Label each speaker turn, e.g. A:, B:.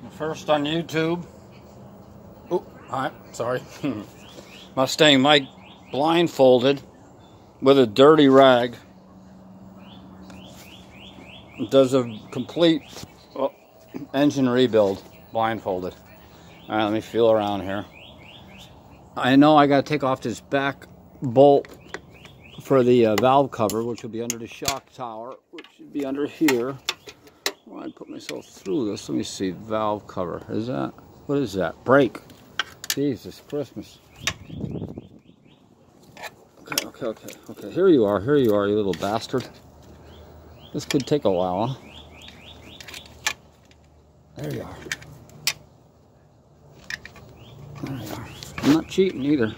A: First on YouTube. Oh, hi, sorry. Mustang Mike blindfolded with a dirty rag. Does a complete engine rebuild blindfolded. All right, let me feel around here. I know I got to take off this back bolt for the valve cover, which will be under the shock tower, which should be under here. Well, I put myself through this. Let me see. Valve cover. Is that? What is that? Brake. Jesus Christmas. Okay. Here you are, you little bastard. This could take a while, huh? There you are. There you are. I'm not cheating either.